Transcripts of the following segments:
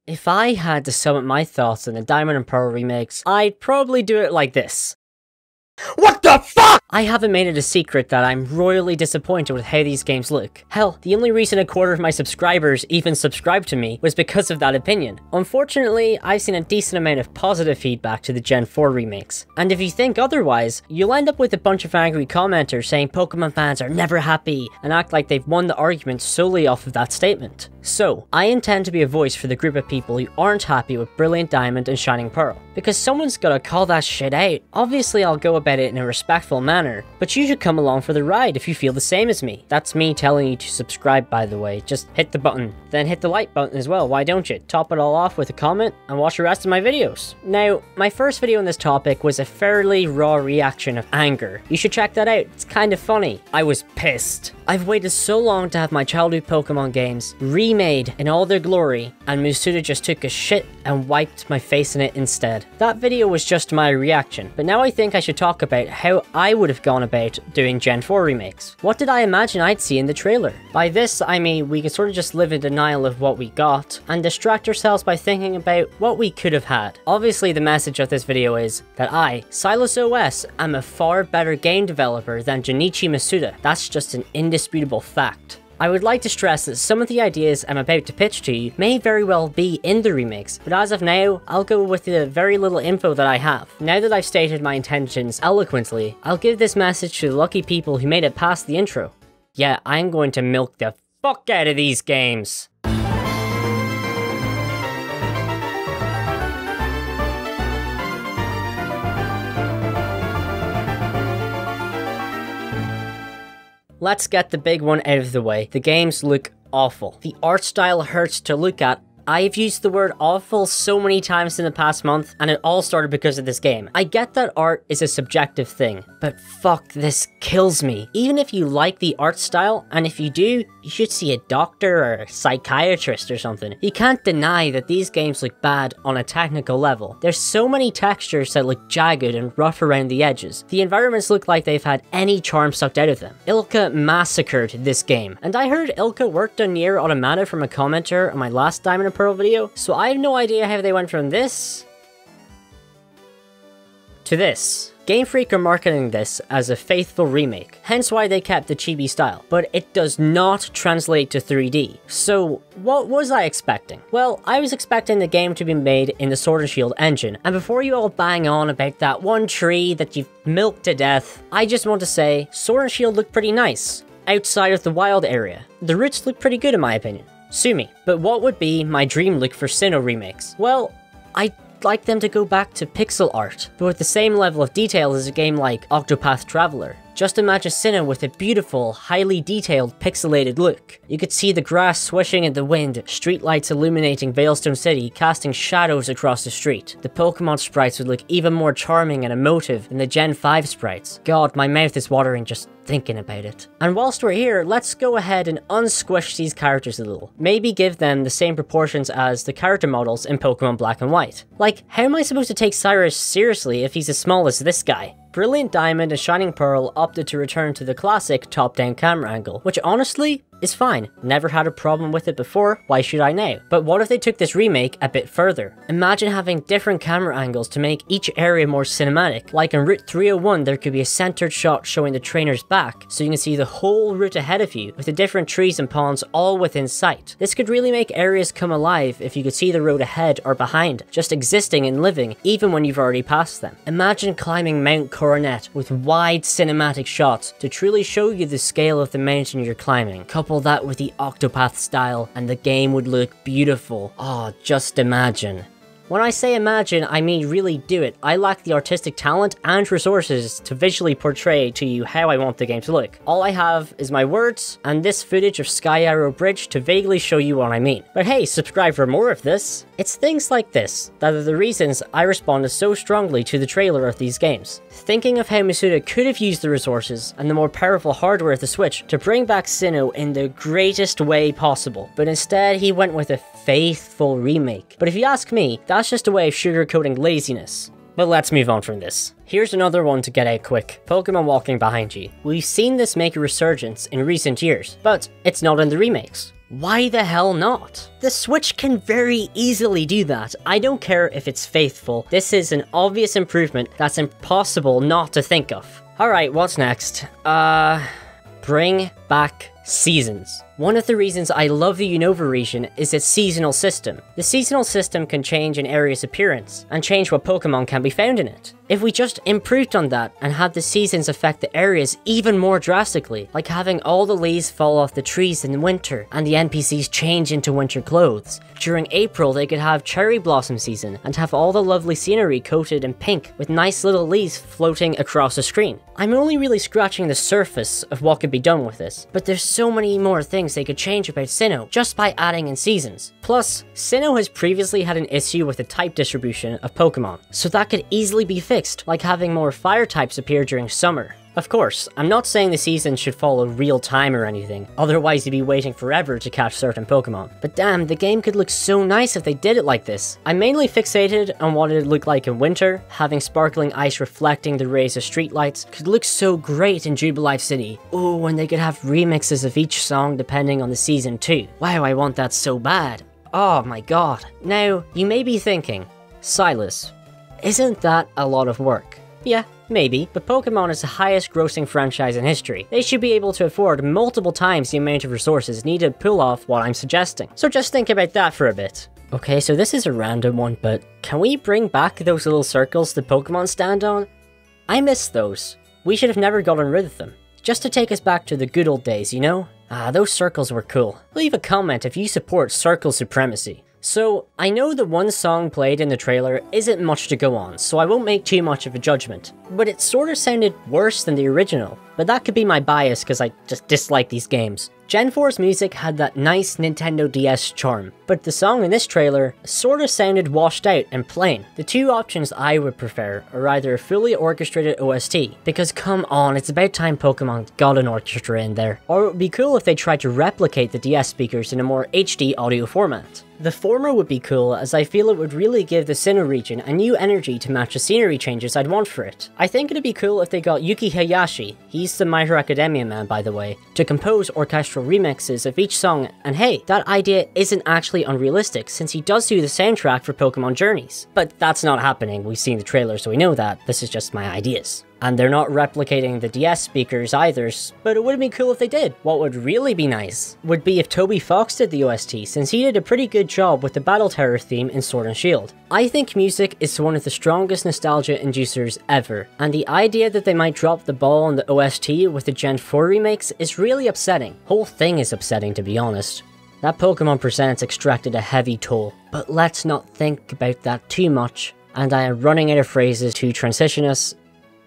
If I had to sum up my thoughts on the Diamond and Pearl remakes, I'd probably do it like this. What the fuck?! I haven't made it a secret that I'm royally disappointed with how these games look. Hell, the only reason a quarter of my subscribers even subscribed to me was because of that opinion. Unfortunately, I've seen a decent amount of positive feedback to the Gen 4 remakes. And if you think otherwise, you'll end up with a bunch of angry commenters saying Pokemon fans are never happy and act like they've won the argument solely off of that statement. So, I intend to be a voice for the group of people who aren't happy with Brilliant Diamond and Shining Pearl. Because someone's gotta call that shit out. Obviously, I'll go about it in a respectful manner, but you should come along for the ride if you feel the same as me. That's me telling you to subscribe, by the way. Just hit the button, then hit the like button as well, why don't you? Top it all off with a comment and watch the rest of my videos. Now, my first video on this topic was a fairly raw reaction of anger. You should check that out, it's kind of funny. I was pissed. I've waited so long to have my childhood Pokemon games remade in all their glory, and Masuda just took a shit and wiped my face in it instead. That video was just my reaction, but now I think I should talk about how I would have gone about doing Gen 4 remakes. What did I imagine I'd see in the trailer? By this, I mean we could sort of just live in denial of what we got, and distract ourselves by thinking about what we could have had. Obviously, the message of this video is that I, SilasOS, am a far better game developer than Junichi Masuda. That's just an indisputable fact. I would like to stress that some of the ideas I'm about to pitch to you may very well be in the remakes, but as of now, I'll go with the very little info that I have. Now that I've stated my intentions eloquently, I'll give this message to the lucky people who made it past the intro. Yeah, I'm going to milk the fuck out of these games. Let's get the big one out of the way. The games look awful. The art style hurts to look at. I've used the word awful so many times in the past month, and it all started because of this game. I get that art is a subjective thing, but fuck, this kills me. Even if you like the art style, and if you do, you should see a doctor or a psychiatrist or something. You can't deny that these games look bad on a technical level. There's so many textures that look jagged and rough around the edges. The environments look like they've had any charm sucked out of them. Ilka massacred this game, and I heard Ilka worked on Nier Automata from a commenter on my last Diamond and Pearl video, so I have no idea how they went from this to this. Game Freak are marketing this as a faithful remake, hence why they kept the chibi style, but it does not translate to 3D. So what was I expecting? Well, I was expecting the game to be made in the Sword and Shield engine, and before you all bang on about that one tree that you've milked to death, I just want to say Sword and Shield look pretty nice outside of the wild area. The roots look pretty good in my opinion. Sue me. But what would be my dream look for Sinnoh remakes? Well, I'd like them to go back to pixel art, but with the same level of detail as a game like Octopath Traveler. Just imagine Sinnoh with a beautiful, highly detailed, pixelated look. You could see the grass swishing in the wind, streetlights illuminating Veilstone City, casting shadows across the street. The Pokemon sprites would look even more charming and emotive than the Gen 5 sprites. God, my mouth is watering just thinking about it. And whilst we're here, let's go ahead and unsquish these characters a little. Maybe give them the same proportions as the character models in Pokemon Black and White. Like, how am I supposed to take Cyrus seriously if he's as small as this guy? Brilliant Diamond and Shining Pearl opted to return to the classic top-down camera angle, which honestly is fine. Never had a problem with it before, why should I now? But what if they took this remake a bit further? Imagine having different camera angles to make each area more cinematic. Like in Route 301, there could be a centered shot showing the trainer's back, so you can see the whole route ahead of you, with the different trees and ponds all within sight. This could really make areas come alive if you could see the road ahead or behind, just existing and living, even when you've already passed them. Imagine climbing Mount Coronet with wide cinematic shots to truly show you the scale of the mountain you're climbing. Couple that with the Octopath style and the game would look beautiful. Oh, just imagine. When I say imagine, I mean really do it. I lack the artistic talent and resources to visually portray to you how I want the game to look. All I have is my words and this footage of Sky Arrow Bridge to vaguely show you what I mean. But hey, subscribe for more of this. It's things like this that are the reasons I responded so strongly to the trailer of these games. Thinking of how Masuda could have used the resources and the more powerful hardware of the Switch to bring back Sinnoh in the greatest way possible, but instead he went with a faithful remake. But if you ask me, that's just a way of sugarcoating laziness. But let's move on from this. Here's another one to get out quick. Pokemon walking behind you. We've seen this make a resurgence in recent years, but it's not in the remakes. Why the hell not? The Switch can very easily do that. I don't care if it's faithful. This is an obvious improvement that's impossible not to think of. Alright, what's next? Bring back seasons. One of the reasons I love the Unova region is its seasonal system. The seasonal system can change an area's appearance, and change what Pokemon can be found in it. If we just improved on that and had the seasons affect the areas even more drastically, like having all the leaves fall off the trees in winter and the NPCs change into winter clothes. During April they could have cherry blossom season and have all the lovely scenery coated in pink with nice little leaves floating across the screen. I'm only really scratching the surface of what could be done with this, but there's so many more things they could change about Sinnoh just by adding in seasons. Plus, Sinnoh has previously had an issue with the type distribution of Pokemon, so that could easily be fixed, like having more fire types appear during summer. Of course, I'm not saying the seasons should follow real time or anything, otherwise you'd be waiting forever to catch certain Pokemon. But damn, the game could look so nice if they did it like this. I'm mainly fixated on what it'd look like in winter. Having sparkling ice reflecting the rays of streetlights could look so great in Jubilife City. Oh, and they could have remixes of each song depending on the season too. Wow, I want that so bad. Oh my god. Now, you may be thinking, Silas, isn't that a lot of work? Yeah, maybe, but Pokemon is the highest grossing franchise in history. They should be able to afford multiple times the amount of resources needed to pull off what I'm suggesting. So just think about that for a bit. Okay, so this is a random one, but can we bring back those little circles the Pokemon stand on? I miss those. We should have never gotten rid of them. Just to take us back to the good old days, you know? Those circles were cool. Leave a comment if you support circle supremacy. So, I know the one song played in the trailer isn't much to go on, so I won't make too much of a judgment. But it sort of sounded worse than the original. But that could be my bias because I just dislike these games. Gen 4's music had that nice Nintendo DS charm, but the song in this trailer sort of sounded washed out and plain. The two options I would prefer are either a fully orchestrated OST, because come on, it's about time Pokemon got an orchestra in there, or it would be cool if they tried to replicate the DS speakers in a more HD audio format. The former would be cool, as I feel it would really give the Sinnoh region a new energy to match the scenery changes I'd want for it. I think it'd be cool if they got Yuki Hayashi, he's the My Hero Academia man by the way, to compose orchestral remixes of each song, and hey, that idea isn't actually unrealistic since he does do the soundtrack for Pokemon Journeys. But that's not happening, we've seen the trailer so we know that, this is just my ideas. And they're not replicating the DS speakers either, but it would be cool if they did. What would really be nice would be if Toby Fox did the OST, since he did a pretty good job with the Battle Tower theme in Sword and Shield. I think music is one of the strongest nostalgia inducers ever, and the idea that they might drop the ball on the OST with the Gen 4 remakes is really upsetting. Whole thing is upsetting, to be honest. That Pokemon Presents extracted a heavy toll, but let's not think about that too much, and I am running out of phrases to transition us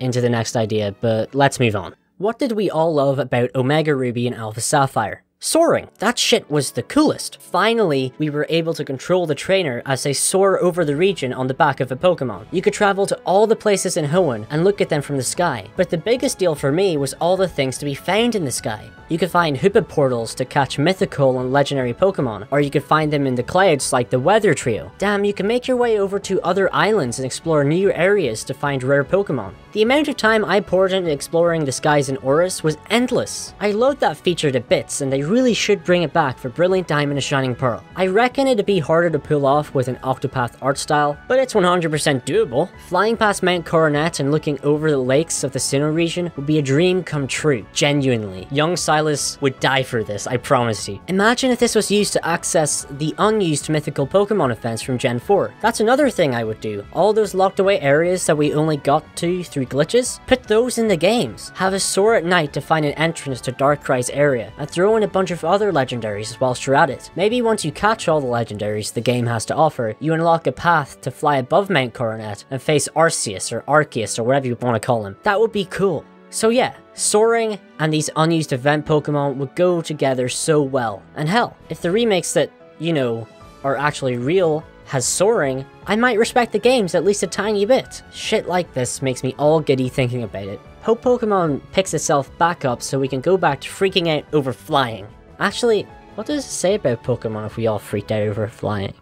into the next idea, but let's move on. What did we all love about Omega Ruby and Alpha Sapphire? Soaring! That shit was the coolest! Finally, we were able to control the trainer as they soar over the region on the back of a Pokemon. You could travel to all the places in Hoenn and look at them from the sky, but the biggest deal for me was all the things to be found in the sky. You could find Hoopa portals to catch mythical and legendary Pokemon, or you could find them in the clouds like the Weather Trio. Damn, you can make your way over to other islands and explore new areas to find rare Pokemon. The amount of time I poured into exploring the skies in Oris was endless. I loved that feature to bits, and they really should bring it back for Brilliant Diamond and Shining Pearl. I reckon it'd be harder to pull off with an Octopath art style, but it's 100% doable. Flying past Mount Coronet and looking over the lakes of the Sinnoh region would be a dream come true, genuinely. Young Silas would die for this, I promise you. Imagine if this was used to access the unused mythical Pokemon events from Gen 4. That's another thing I would do. All those locked away areas that we only got to through glitches, put those in the games. Have a soar at night to find an entrance to Darkrai's area, and throw in a bunch of other legendaries whilst you're at it. Maybe once you catch all the legendaries the game has to offer, you unlock a path to fly above Mount Coronet and face Arceus or Arceus or whatever you want to call him. That would be cool. So yeah, soaring and these unused event Pokemon would go together so well. And hell, if the remakes that, you know, are actually real has soaring, I might respect the games at least a tiny bit. Shit like this makes me all giddy thinking about it. Hope Pokemon picks itself back up so we can go back to freaking out over flying. Actually, what does it say about Pokemon if we all freaked out over flying?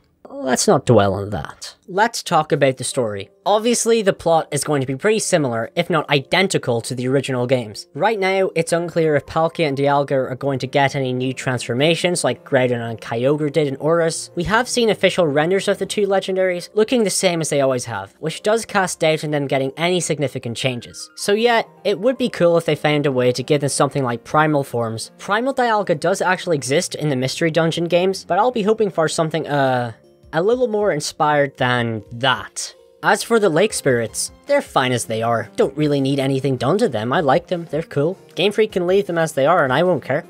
let's not dwell on that. Let's talk about the story. Obviously, the plot is going to be pretty similar, if not identical, to the original games. Right now, it's unclear if Palkia and Dialga are going to get any new transformations like Groudon and Kyogre did in Aurus. We have seen official renders of the two legendaries, looking the same as they always have, which does cast doubt in them getting any significant changes. So yeah, it would be cool if they found a way to give them something like primal forms. Primal Dialga does actually exist in the Mystery Dungeon games, but I'll be hoping for something, a little more inspired than that. As for the Lake Spirits, they're fine as they are. Don't really need anything done to them, I like them, they're cool. Game Freak can leave them as they are and I won't care.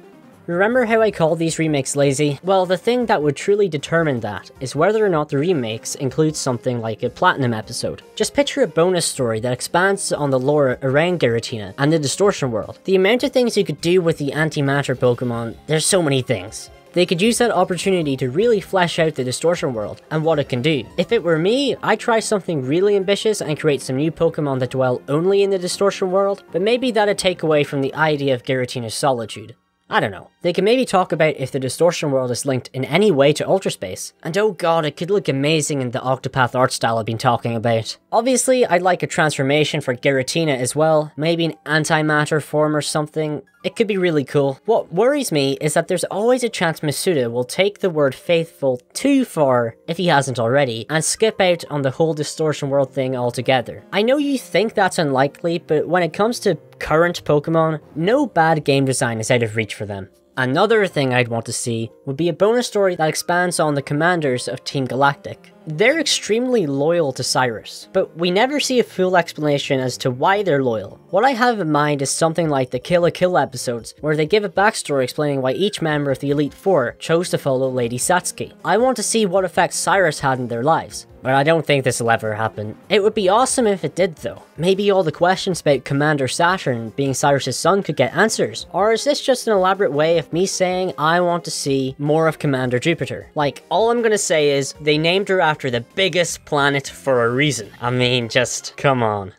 Remember how I called these remakes lazy? Well, the thing that would truly determine that is whether or not the remakes include something like a Platinum episode. Just picture a bonus story that expands on the lore around Giratina and the Distortion World. The amount of things you could do with the Antimatter Pokemon, there's so many things. They could use that opportunity to really flesh out the Distortion World and what it can do. If it were me, I'd try something really ambitious and create some new Pokemon that dwell only in the Distortion World, but maybe that'd take away from the idea of Giratina's solitude. I don't know. They can maybe talk about if the Distortion World is linked in any way to Ultra Space. And oh god, it could look amazing in the Octopath art style I've been talking about. Obviously, I'd like a transformation for Giratina as well. Maybe an antimatter form or something. It could be really cool. What worries me is that there's always a chance Masuda will take the word faithful too far, if he hasn't already, and skip out on the whole Distortion World thing altogether. I know you think that's unlikely, but when it comes to current Pokemon, no bad game design is out of reach for them. Another thing I'd want to see would be a bonus story that expands on the commanders of Team Galactic. They're extremely loyal to Cyrus, but we never see a full explanation as to why they're loyal. What I have in mind is something like the Kill la Kill episodes, where they give a backstory explaining why each member of the Elite Four chose to follow Lady Satsuki. I want to see what effect Cyrus had in their lives, but I don't think this will ever happen. It would be awesome if it did though. Maybe all the questions about Commander Saturn being Cyrus's son could get answers. Or is this just an elaborate way of me saying I want to see more of Commander Jupiter? Like, all I'm gonna say is, they named her after the biggest planet for a reason. I mean, just, come on.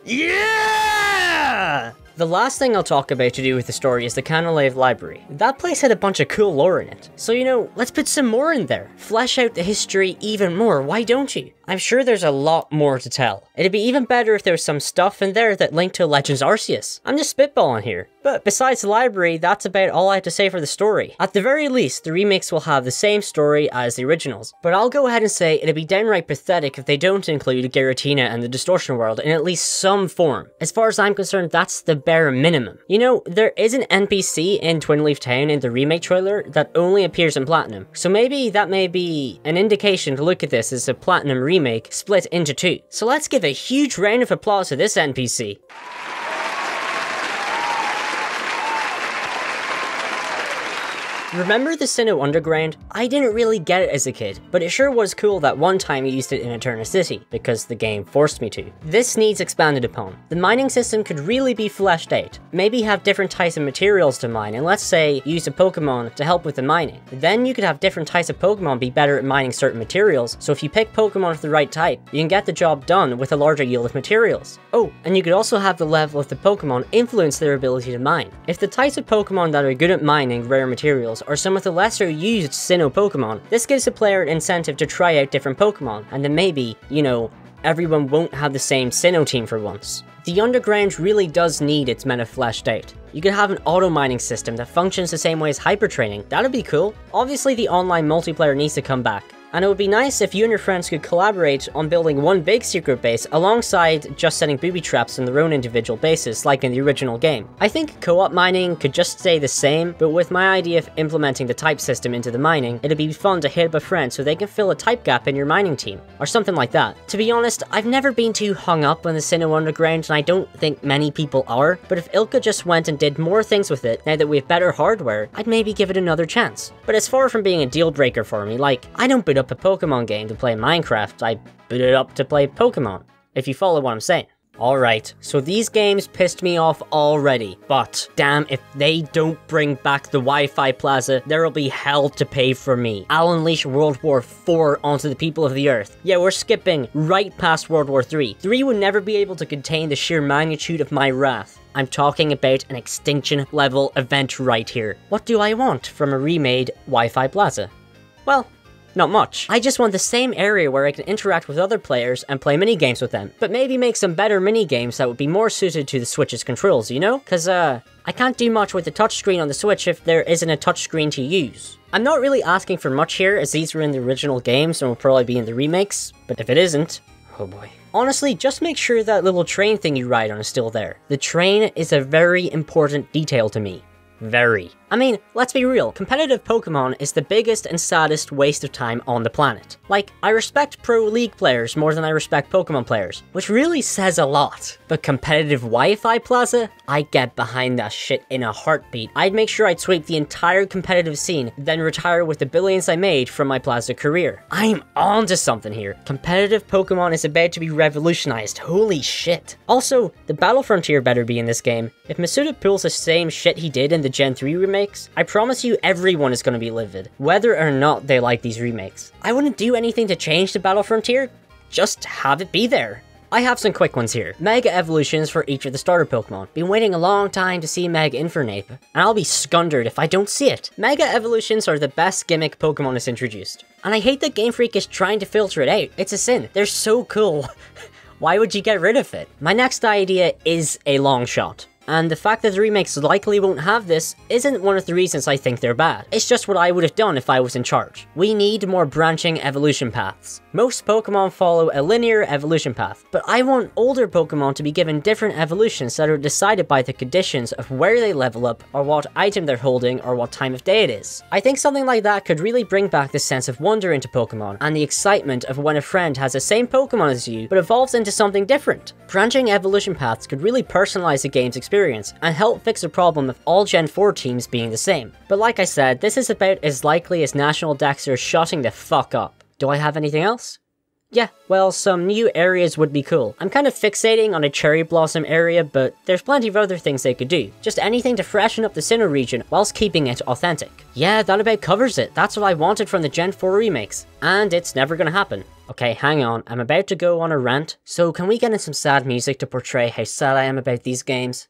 Yeah! The last thing I'll talk about to do with the story is the Canalave Library. That place had a bunch of cool lore in it. So, you know, let's put some more in there. Flesh out the history even more, why don't you? I'm sure there's a lot more to tell. It'd be even better if there was some stuff in there that linked to Legends Arceus. I'm just spitballing here. But besides the library, that's about all I have to say for the story. At the very least, the remakes will have the same story as the originals. But I'll go ahead and say it'd be downright pathetic if they don't include Giratina and the Distortion World in at least some form. As far as I'm concerned, that's the bare minimum. You know, there is an NPC in Twin Leaf Town in the remake trailer that only appears in Platinum. So maybe that may be an indication to look at this as a Platinum remake split into two. So let's give a huge round of applause to this NPC. Remember the Sinnoh Underground? I didn't really get it as a kid, but it sure was cool that one time I used it in Eterna City, because the game forced me to. This needs expanded upon. The mining system could really be fleshed out. Maybe have different types of materials to mine, and let's say use a Pokemon to help with the mining. Then you could have different types of Pokemon be better at mining certain materials, so if you pick Pokemon of the right type, you can get the job done with a larger yield of materials. Oh, and you could also have the level of the Pokemon influence their ability to mine. If the types of Pokemon that are good at mining rare materials or some of the lesser used Sinnoh Pokemon, this gives the player an incentive to try out different Pokemon, and then maybe, you know, everyone won't have the same Sinnoh team for once. The Underground really does need its meta fleshed out. You could have an auto mining system that functions the same way as hyper training. That'd be cool. Obviously the online multiplayer needs to come back. And it would be nice if you and your friends could collaborate on building one big secret base alongside just setting booby traps in their own individual bases, like in the original game. I think co-op mining could just stay the same, but with my idea of implementing the type system into the mining, it'd be fun to hit up a friend so they can fill a type gap in your mining team, or something like that. To be honest, I've never been too hung up on the Sinnoh Underground, and I don't think many people are, but if Ilka just went and did more things with it, now that we have better hardware, I'd maybe give it another chance. But it's far from being a deal breaker for me. Like, I don't boot up a Pokemon game to play Minecraft, I boot it up to play Pokemon, if you follow what I'm saying. Alright, so these games pissed me off already, but damn, if they don't bring back the Wi-Fi Plaza, there'll be hell to pay for me. I'll unleash World War IV onto the people of the Earth. Yeah, we're skipping right past World War III. 3 would never be able to contain the sheer magnitude of my wrath. I'm talking about an extinction level event right here. What do I want from a remade Wi-Fi Plaza? Well, Not much. I just want the same area where I can interact with other players and play minigames with them, but maybe make some better minigames that would be more suited to the Switch's controls, you know? Cause I can't do much with the touchscreen on the Switch if there isn't a touchscreen to use. I'm not really asking for much here, as these were in the original games and will probably be in the remakes, but if it isn't, oh boy. Honestly, just make sure that little train thing you ride on is still there. The train is a very important detail to me. Very. I mean, let's be real, competitive Pokemon is the biggest and saddest waste of time on the planet. Like, I respect Pro League players more than I respect Pokemon players, which really says a lot. But competitive Wi-Fi Plaza? I get behind that shit in a heartbeat. I'd make sure I'd sweep the entire competitive scene, then retire with the billions I made from my Plaza career. I'm onto something here. Competitive Pokemon is about to be revolutionized, holy shit. Also, the Battle Frontier better be in this game. If Masuda pulls the same shit he did in the Gen 3 remakes, I promise you everyone is going to be livid, whether or not they like these remakes. I wouldn't do anything to change the Battle Frontier, just have it be there. I have some quick ones here. Mega Evolutions for each of the starter Pokemon. Been waiting a long time to see Mega Infernape, and I'll be scundered if I don't see it. Mega Evolutions are the best gimmick Pokemon is introduced. And I hate that Game Freak is trying to filter it out. It's a sin. They're so cool. Why would you get rid of it? My next idea is a long shot. And the fact that the remakes likely won't have this isn't one of the reasons I think they're bad. It's just what I would have done if I was in charge. We need more branching evolution paths. Most Pokemon follow a linear evolution path, but I want older Pokemon to be given different evolutions that are decided by the conditions of where they level up, or what item they're holding, or what time of day it is. I think something like that could really bring back the sense of wonder into Pokemon, and the excitement of when a friend has the same Pokemon as you, but evolves into something different. Branching evolution paths could really personalize the game's experience and help fix the problem of all Gen 4 teams being the same. But like I said, this is about as likely as National Dexter shutting the fuck up. Do I have anything else? Yeah, well, some new areas would be cool. I'm kind of fixating on a Cherry Blossom area, but there's plenty of other things they could do. Just anything to freshen up the Sinnoh region whilst keeping it authentic. Yeah, that about covers it. That's what I wanted from the Gen 4 remakes. And it's never gonna happen. Okay, hang on, I'm about to go on a rant, so can we get in some sad music to portray how sad I am about these games?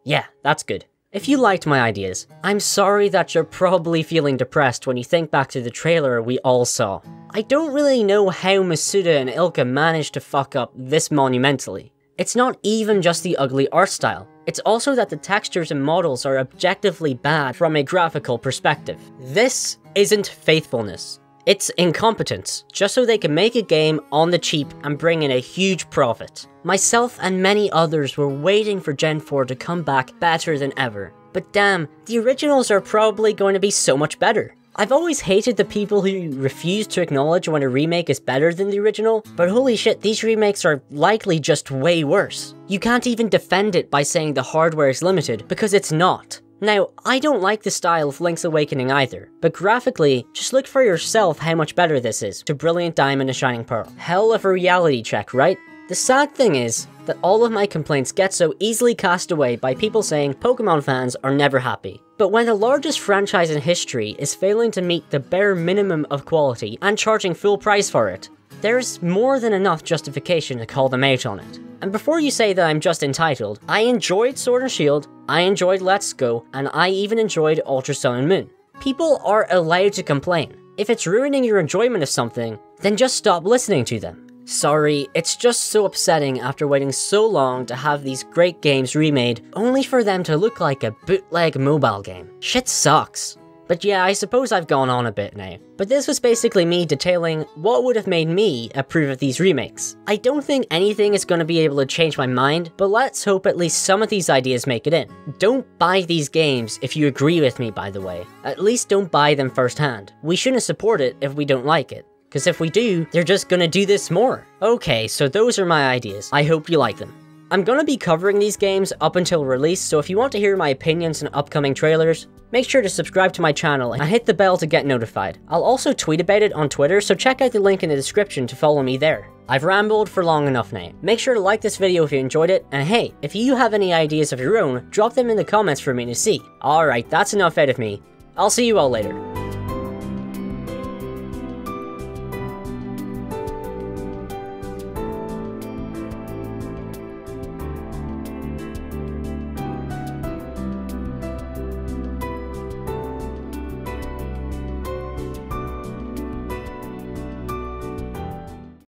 Yeah, that's good. If you liked my ideas, I'm sorry that you're probably feeling depressed when you think back to the trailer we all saw. I don't really know how Masuda and Ilka managed to fuck up this monumentally. It's not even just the ugly art style. It's also that the textures and models are objectively bad from a graphical perspective. This isn't faithfulness. It's incompetence, just so they can make a game on the cheap and bring in a huge profit. Myself and many others were waiting for Gen 4 to come back better than ever. But damn, the originals are probably going to be so much better. I've always hated the people who refuse to acknowledge when a remake is better than the original, but holy shit, these remakes are likely just way worse. You can't even defend it by saying the hardware is limited, because it's not. Now, I don't like the style of Link's Awakening either, but graphically, just look for yourself how much better this is to Brilliant Diamond and Shining Pearl. Hell of a reality check, right? The sad thing is that all of my complaints get so easily cast away by people saying Pokemon fans are never happy. But when the largest franchise in history is failing to meet the bare minimum of quality and charging full price for it, there's more than enough justification to call them out on it. And before you say that I'm just entitled, I enjoyed Sword and Shield, I enjoyed Let's Go, and I even enjoyed Ultra Sun and Moon. People are allowed to complain. If it's ruining your enjoyment of something, then just stop listening to them. Sorry, it's just so upsetting after waiting so long to have these great games remade, only for them to look like a bootleg mobile game. Shit sucks. But yeah, I suppose I've gone on a bit now. But this was basically me detailing what would have made me approve of these remakes. I don't think anything is going to be able to change my mind, but let's hope at least some of these ideas make it in. Don't buy these games if you agree with me, by the way. At least don't buy them firsthand. We shouldn't support it if we don't like it. Because if we do, they're just gonna do this more. Okay, so those are my ideas. I hope you like them. I'm gonna be covering these games up until release, so if you want to hear my opinions on upcoming trailers, make sure to subscribe to my channel and hit the bell to get notified. I'll also tweet about it on Twitter, so check out the link in the description to follow me there. I've rambled for long enough now. Make sure to like this video if you enjoyed it, and hey, if you have any ideas of your own, drop them in the comments for me to see. Alright, that's enough out of me. I'll see you all later.